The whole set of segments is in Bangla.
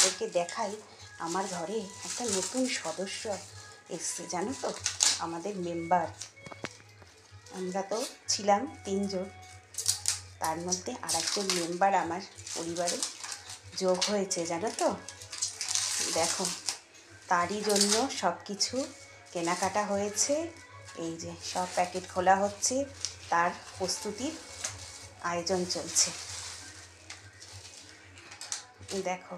তোমাদেরকে দেখাই, আমার ঘরে একটা নতুন সদস্য এসছে, জানো তো, আমাদের মেম্বার। আমরা তো ছিলাম 3 জন, তার মধ্যে আর একজন মেম্বার আমার পরিবারে যোগ হয়েছে, জানো তো। দেখো, তারই জন্য সব কিছু কেনাকাটা হয়েছে। এই যে সব প্যাকেট খোলা হচ্ছে, তার প্রস্তুতির আয়োজন চলছে। দেখো,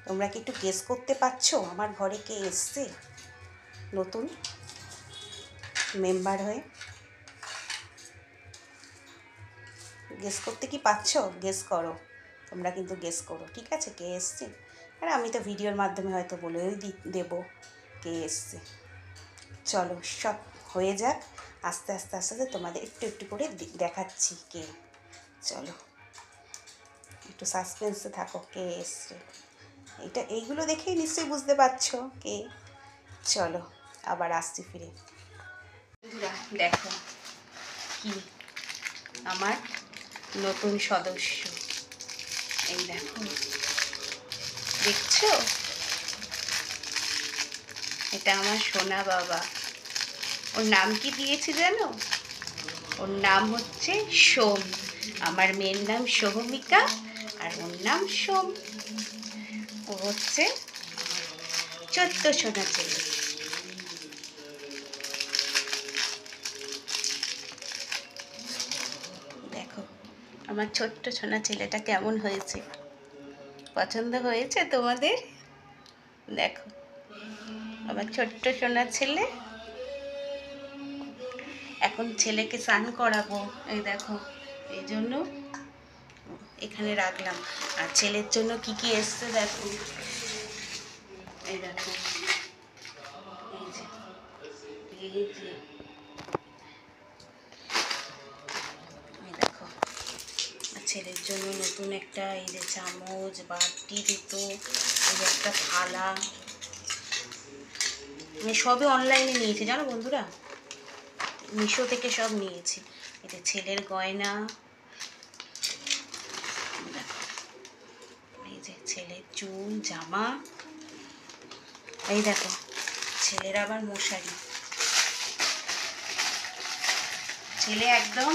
তোমরা কি একটু গেস করতে পারছো আমার ঘরে কে এসছে নতুন মেম্বার হয়ে? গেস করতে কি পারছো? গেস করো, তোমরা কিন্তু গেস করো, ঠিক আছে, কে এসছে। আর আমি তো ভিডিওর মাধ্যমে হয়তো বলেই দেবো কে এসছে। চলো সব হয়ে যাক, আস্তে আস্তে আস্তে আস্তে তোমাদের একটু একটু করে দেখাচ্ছি কে। চলো একটু সাসপেন্সে থাকো, কে এসছে। এইগুলো দেখেই নিশ্চয়ই বুঝতে পারছো কে। চলো আবার আসছি ফিরে। দেখো কি আমার নতুন সদস্য, এই দেখো, দেখছো, এটা আমার সোনা বাবা। ওর নাম কি দিয়েছি জানো? ওর নাম হচ্ছে সোম। আমার মেয়ের নাম সোহমিকা আর ওর নাম সোম। ও হচ্ছে ছোট্ট সোনা ছেলে। দেখো আমার ছোট্ট সোনা ছেলেটা কেমন হয়েছে, পছন্দ হয়েছে তোমাদের? দেখো আমার ছোট্ট সোনা ছেলে। এখন ছেলেকে স্নান করাবো, এই দেখো, এই জন্য এখানে রাখলাম। আর ছেলের জন্য কি কি এসছে দেখো, এই দেখো, এই যে এই দেখো, ছেলের জন্য নতুন একটা এই যে চামচ, বাটি দুটো, এই যে একটা থালা, সবই অনলাইনে নিয়েছি জানো বন্ধুরা, মিশো থেকে সব নিয়েছি। এই যে ছেলের গয়না, এই যে ছেলের চুল, জামা, এই দেখো ছেলের আবার মশারি। ছেলে একদম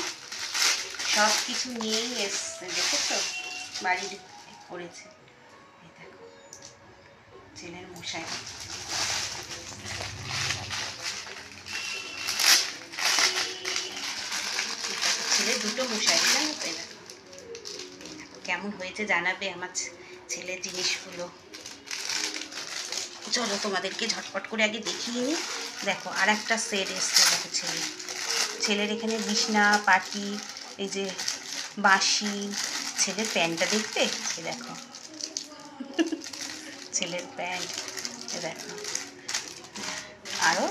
সব কিছু নিয়েই এসছে, দেখেছো, বাড়ি করেছে। এই দেখো ছেলের মশারি, ছেলের দুটো মশারি, জানো তো। এই দেখো কেমন হয়েছে জানাবে আমার ছেলের জিনিসগুলো। চলো তোমাদেরকে ঝটপট করে আগে দেখিয়ে নিই। দেখো আর একটা সেট এসছে, দেখো ছেলের এখানে বিছনা পাটি, এই যে বাঁশি, ছেলের প্যান্টটা দেখতে, এই দেখো ছেলের প্যান্ট, এ দেখো আরও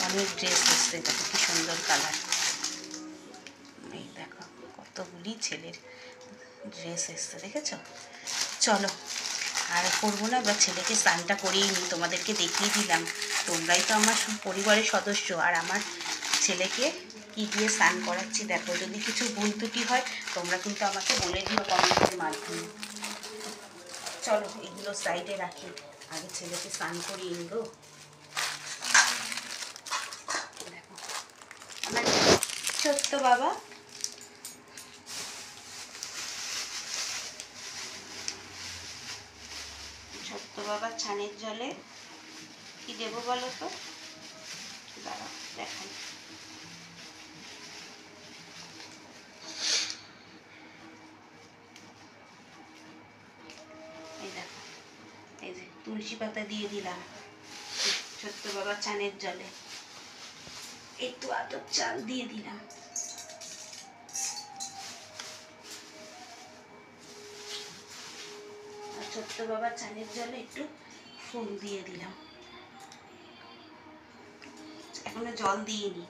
অনেক ড্রেস এসছে, দেখো কি সুন্দর কালার। এই দেখো কতগুলি ছেলের ড্রেস এসছে, দেখেছো। চলো আর করবো না, এবার ছেলেকে স্নানটা করিয়ে নিই, তোমাদেরকে দেখিয়ে দিলাম, তোমরাই তো আমার পরিবারের সদস্য। আর আমার ছেলেকে কি দিয়ে স্নান করাচ্ছি দেখো, যদি কিছু ভুল ত্রুটি হয় তোমরা কিন্তু আমাকে বলে দিও কমেন্টের মাধ্যমে। চলো এগুলো সাইডে রাখি, আগে ছেলেকে স্নান করিয়ে নিব। দেখো আমার ছোট্ট বাবা, ছোট্ট বাবা ছানের জলে কি দেবো বলো তো, দাঁড়াও দেখাই। এই দেখো, এই যে তুলসী পাতা দিয়ে দিলাম ছোট্ট বাবা ছানের জলে, একটু আতপ চাল দিয়ে দিলাম, আর ছোট্ট বাবা ছানের জলে একটু ফুল দিয়ে দিলাম। এখনো জল দিইনি,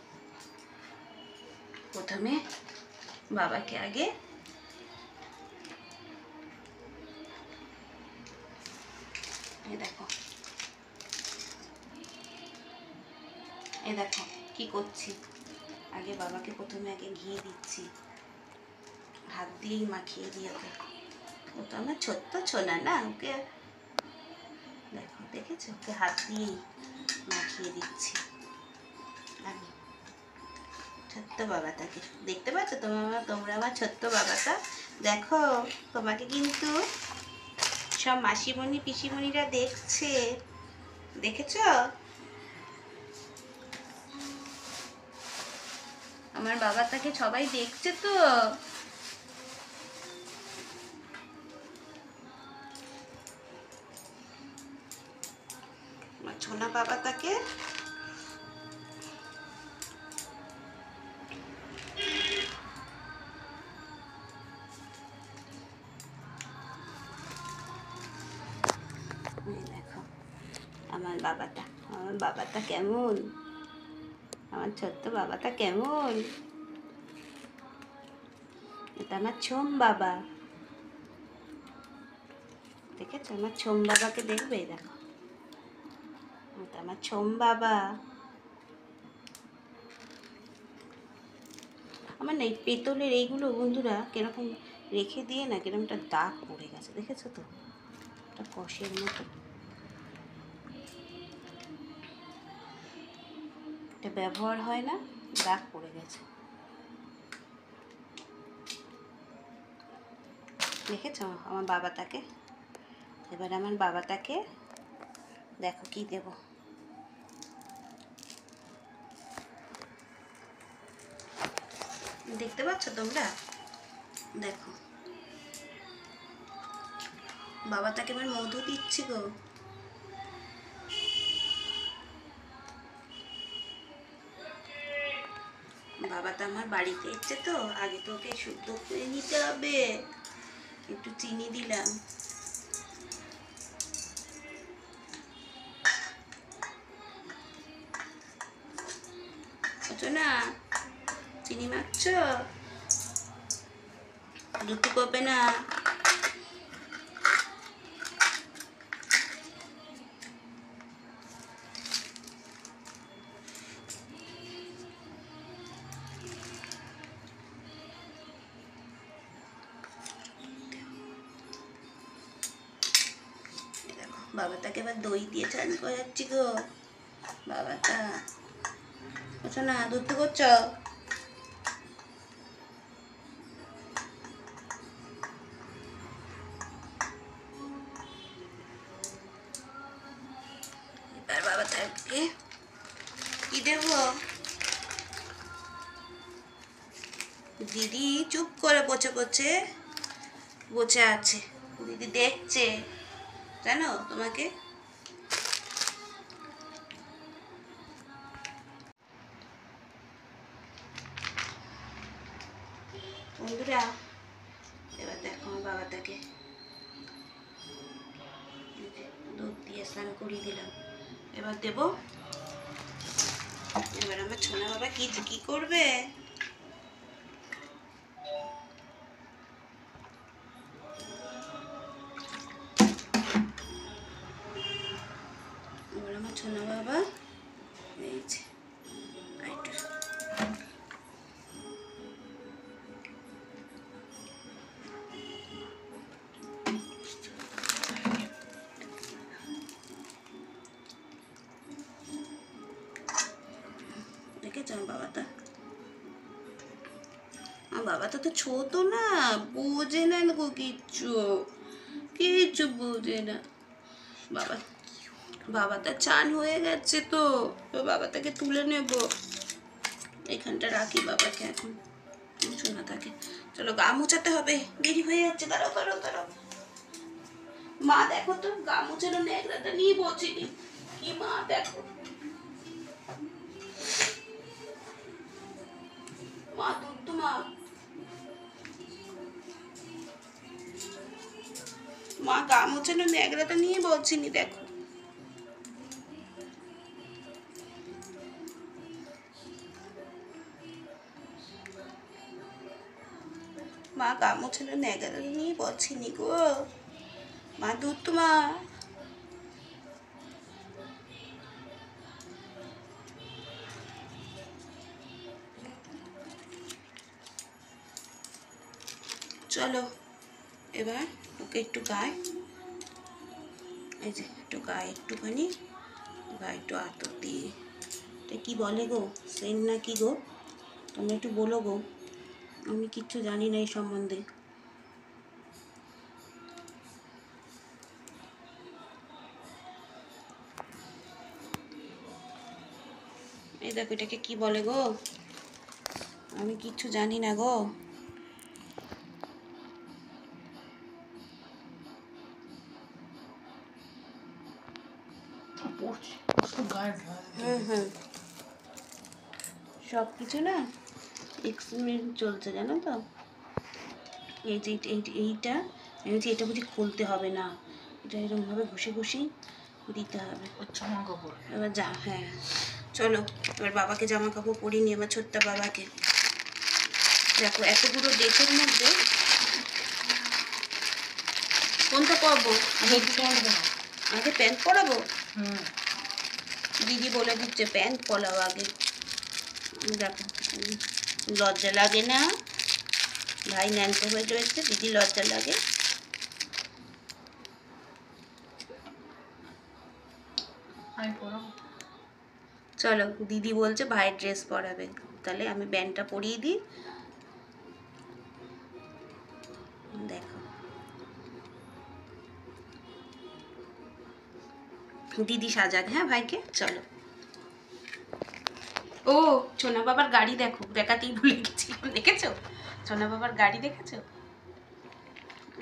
প্রথমে বাবাকে আগে এই দেখো, এই দেখো কি করছি, আগে বাবাকে প্রথমে আগে ঘি দিচ্ছি, হাত দিয়েই মাখিয়ে দিয়েছে। ও তো আমার ছোট্ট ছোনা না, ওকে দেখো, দেখেছো, ওকে হাত দিয়ে মাখিয়ে দিচ্ছি আমি। ছোট্ট বাবাটাকে দেখতে পাচ্ছ তোমরা আমার ছোট্ট বাবাটা দেখো। তোমাকে কিন্তু সব মাসিমণি পিসিমণিরা দেখছে, দেখেছ? আমার বাবাটাকে সবাই দেখছে তো। আমার ছোনা বাবাটাকে দেখো, আমার বাবাটা কেমন, আমার ছোট্ট বাবাটা কেমন। এটা আমার ছোম বাবা, দেখেছো? আমার ছোম বাবাকে দেখবে, দেখো, এটা আমার ছোম বাবা। আমার না এই পেতলের এইগুলো বন্ধুরা কিরকম রেখে দিয়ে না কিরকম একটা দাগ পড়ে গেছে, দেখেছো তো? একটা কষের মতো এটা ব্যবহার হয় না, দাগ পড়ে গেছে, দেখেছো আমার বাবাটাকে? এবার আমার বাবাটাকে দেখো কি দেব। দেখতে পাচ্ছ তোমরা? দেখো বাবাটাকে এবার মধু দিচ্ছি গো। বাবাটা আমার বাড়িতে এসছে তো, আগে তো ওকে শুদ্ধ করে নিতে হবে। একটু চিনি দিলাম, বুঝছো না? চিনি মাখছ, দুটো করবে না। বাবাটাকে এবার দই দিয়ে চান করাচ্ছি গো। বাবাটা বুঝছো না, দুধ করছ। এবার বাবাটাকে কি দেবো? দিদি চুপ করে বসে আছে, দিদি দেখছে, জানো তোমাকে? বন্ধুরা এবার দেখো আমার বাবাটাকে দুধ দিয়ে স্নান করিয়ে দিলাম, এবার দেব। এবার আমার ছোনা বাবা কি করবে? এবার আমার ছোনা বাবা এই যে দেখেছ আমার বাবাটা তো ছোট না, বোঝে না গো, কিচ্ছু বোঝে না। বাবাটা চান হয়ে গেছে তো, বাবাটাকে তুলে নেব। এখানটা রাখি বাবাকে এখন, শোনা থাকে। চলো গা মোছাতে হবে, দেরি হয়ে যাচ্ছে। দাঁড়াও। মা দেখো তো, গা মোছানো ন্যাকড়াটা নিয়ে বসিনি কি, মা দেখো, মা দুধ তো মা গা মোছানো ন্যাকড়াটা নিয়ে বলছিনি, দেখো। মা গা মোছানো ন্যাকড়াটা নিয়ে বলছিনি গো, মা দুধ তো চলো এবার ওকে একটু গায়ে, এই যে একটু গায়ে একটুখানি, গায়ে একটু আতর দিয়ে, এটা কী বলে গো, সেন না কি গো, তোমরা একটু বলো গো, আমি কিচ্ছু জানি না এই সম্বন্ধে। এই দেখো এটাকে কি বলে গো, আমি কিচ্ছু জানি না গো। সব কিছু না এক্সপেরিমেন্ট চলছে জানো তো। এই যে এইটা আমি বলছি এটা বুঝি খুলতে হবে না, এটা এরকমভাবে ঘষে ঘষেই দিতে হবে। জামা কাপড় এবার হ্যাঁ চলো এবার বাবাকে জামা কাপড় পরিয়ে নিয়ে, এবার ছোট্ট বাবাকে দেখো এতগুলো ডেটের মধ্যে কোনটা করবো, আগে প্যান্ট পরাবো। দিদি বলে দিচ্ছে প্যান্ট পরাও আগে। দেখো লজ্জা লাগে না, ভাই ন্যানতে হয়ে রয়েছে, দিদি লজ্জা লাগে। চলো দিদি বলছে ভাইয়ের ড্রেস পরাবে, তাহলে আমি ব্যান্ডটা পরিয়ে দিই। দেখো দিদি সাজাক, হ্যাঁ ভাইকে। চলো ও সোনা বাবার গাড়ি দেখো, দেখাতেই ভুলে গেছিলাম, দেখেছো সোনা বাবার গাড়ি দেখেছো?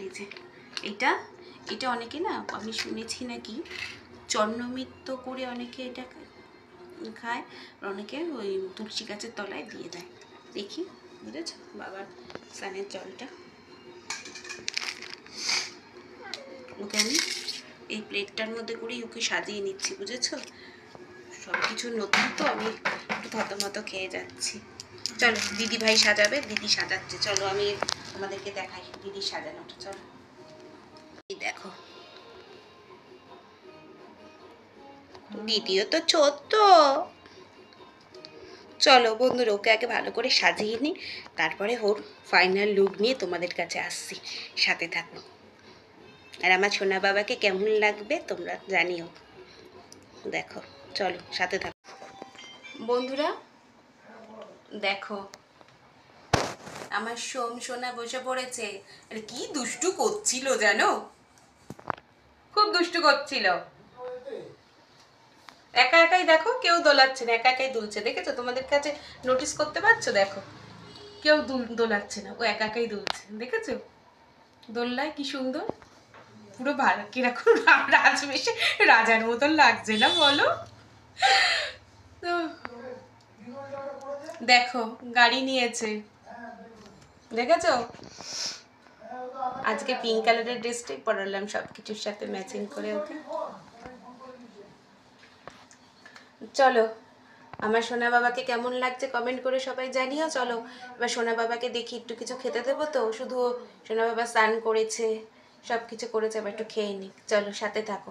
এই যে এটা এটা অনেকে না, আমি শুনেছি নাকি চন্নমিত্র করে অনেকে এটা খায়, অনেকে ওই তুলসী গাছের তলায় দিয়ে দেয়। দেখি বুঝেছো বাবার স্নানের জলটা, ওকে আমি এই প্লেটটার মধ্যে করেই ওকে সাজিয়ে নিচ্ছি, বুঝেছো? সব কিছু নতুন তো, আমি একটু থতমত খেয়ে যাচ্ছি। চলো দিদি ভাই সাজাবে, দিদি সাজাচ্ছে, চলো আমি তোমাদেরকে দেখাই দিদি সাজানোটা। চলো এই দেখো দিদিও তো ছোট্ট। চলো বন্ধুরা ওকে আগে ভালো করে সাজিয়ে নিই, তারপরে ওর ফাইনাল লুক নিয়ে তোমাদের কাছে আসছি, সাথে থাকো। আর আমার সোনা বাবাকে কেমন লাগবে তোমরা জানিও। দেখো চলো সাথে থাকো বন্ধুরা। দেখো আমার সোনা বসে পড়েছে, আর কি দুষ্টু করছিল জানো, খুব দুষ্টু করছিল। একা একাই দেখো, কেউ দোলাচ্ছে না, একা একাই দুলছে, দেখেছো? তোমাদের কাছে নোটিস করতে পারছো? দেখো কেউ দোলাচ্ছে না, ও একা একাই দুলছে, দেখেছো? দোলনায় কি সুন্দর, পুরো ভালো কিরকম রাজবেশে রাজার মতন লাগছে না বলো? দেখো গাড়ি নিয়েছে, দেখেছো? আজকে পিঙ্ক কালারের ড্রেসটাই পরালাম সব কিছুর সাথে ম্যাচিং করে ওকে। চলো আমার সোনা বাবাকে কেমন লাগছে কমেন্ট করে সবাই জানিও। চলো এবার সোনা বাবাকে দেখি, একটু কিছু খেতে দেবো তো, শুধু সোনা বাবা স্নান করেছে, সব কিছু করেছে, এবার একটু খেয়ে নিক। চলো সাথে থাকো।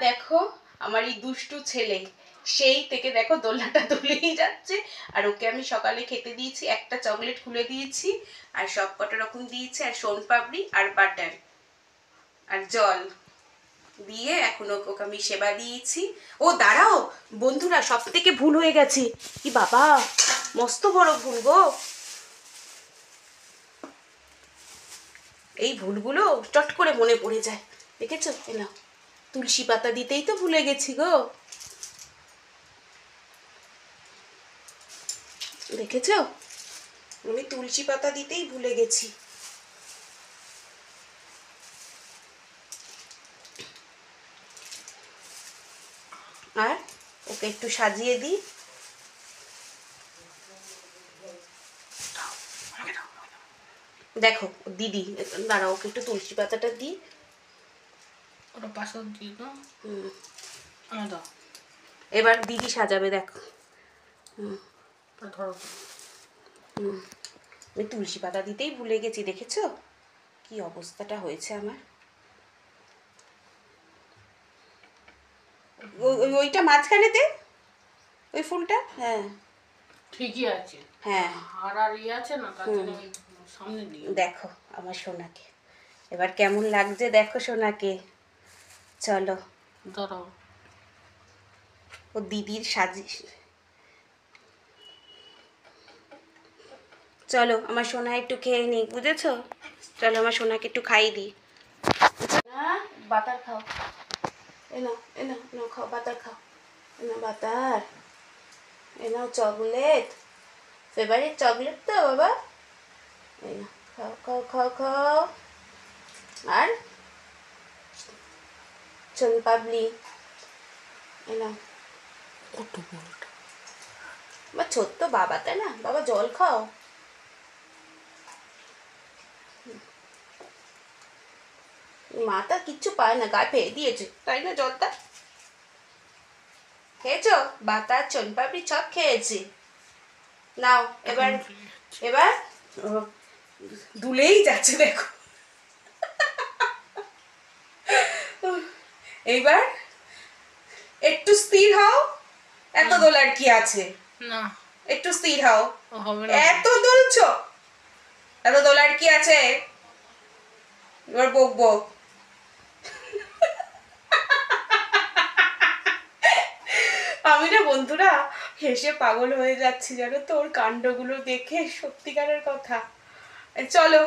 দেখো আমার এই দুষ্টু ছেলে সেই থেকে দেখো দোলনাটা দুলেই যাচ্ছে, আর ওকে আমি সকালে খেতে দিয়েছি, একটা চকলেট খুলে দিয়েছি, আর সব কটা রকম দিয়েছি, আর সোনপাপড়ি আর বাটার আর জল দিয়ে এখন ওকে আমি সেবা দিয়েছি। ও দাঁড়াও বন্ধুরা, সব থেকে ভুল হয়ে গেছে, কি বাবা মস্ত বড় ভুল গো, এই ভুলগুলো চট করে মনে পড়ে যায়, দেখেছো? এলাম তুলসী পাতা দিতেই তো ভুলে গেছি গো, দেখেছো? আমি তুলসী পাতা দিতেই ভুলে গেছি। আর ওকে একটু সাজিয়ে দিই, দেখো দিদি দাঁড়া ওকে একটু তুলসী পাতাটা দিই, ওটা পাশে দিই না। এবার দিদি সাজাবে, দেখো আমি তুলসী পাতা দিতেই ভুলে গেছি, দেখেছো কি অবস্থাটা হয়েছে আমার। ওইটা মাঝখানেতে ওই ফুলটা, হ্যাঁ ঠিকই আছে, হ্যাঁ আর ইয়ে আছে না, তার জন্য সামনে দিয়ে। দেখো আমার সোনাকে এবার কেমন লাগছে দেখো সোনাকে। চলো দাঁড়াও। ও দিদির সাজি। চলো আমার সোনা একটু খেয়ে নিক, বুঝেছো? চলো আমার সোনাকে একটু খাইয়ে দিই। না বাটার খাও, এনো এনো এনো খাও, বাটার খাও, এনো বাটার, এনো চকলেট, ফেভারিট চকলেট তো বাবা, এনো খাও খাও খাও খাও। আর চল পাবলি, এনো আমার ছোট্ট বাবা, তাই না? বাবা জল খাও। মাটা কিচ্ছু পায় না, গায়ে ফেলে দিয়েছে, তাই না? জলটা খেয়েছো? বাতার চনপাপড়ি সব খেয়েছে। নাও এবার, এবার দুলেই যাচ্ছে দেখো। এইবার একটু স্থির হও। এত দোলার কি আছে? না, একটু স্থির হও। হবে না। এত দুলছো, এত দোলার কি আছে? এবার বকবো। আমি না বন্ধুরা হেসে পাগল হয়ে যাচ্ছি, জানো তো, ওর কাণ্ডগুলো দেখে, সত্যিকারের কথা। চলো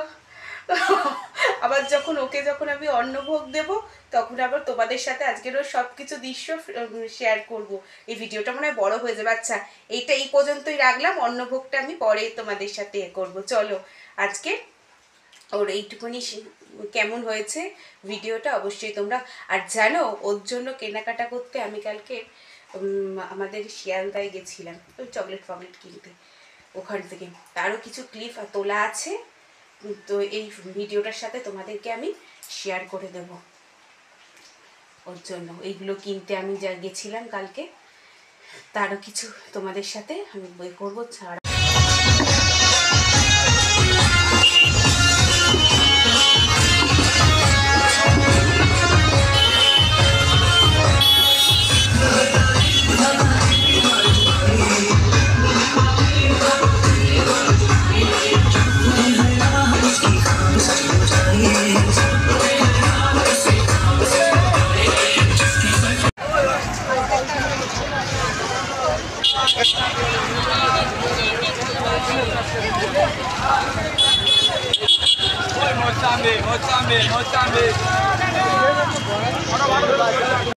আবার যখন আমি অন্নভোগ দেব, তখন আবার তোমাদের সাথে আজকের ওর সব কিছু দৃশ্য শেয়ার করব। এই ভিডিওটা মনে হয় বড় হয়ে যাবে। আচ্ছা, এইটা এই পর্যন্তই রাখলাম, অন্নভোগটা আমি পরে তোমাদের সাথে করব। চলো আজকে ওর এইটুকুনি কেমন হয়েছে ভিডিওটা অবশ্যই তোমরা। আর জানো, ওর জন্য কেনাকাটা করতে আমি কালকে আমাদের শিয়ালদায় গেছিলাম ওই চকলেট কিনতে। ওখান থেকে তারও কিছু ক্লিপ তোলা আছে, তো এই ভিডিওটার সাথে তোমাদেরকে আমি শেয়ার করে দেব। ওর জন্য এইগুলো কিনতে আমি যা গেছিলাম কালকে, তারও কিছু তোমাদের সাথে আমি বই করবো ছাড়া। Mozambique.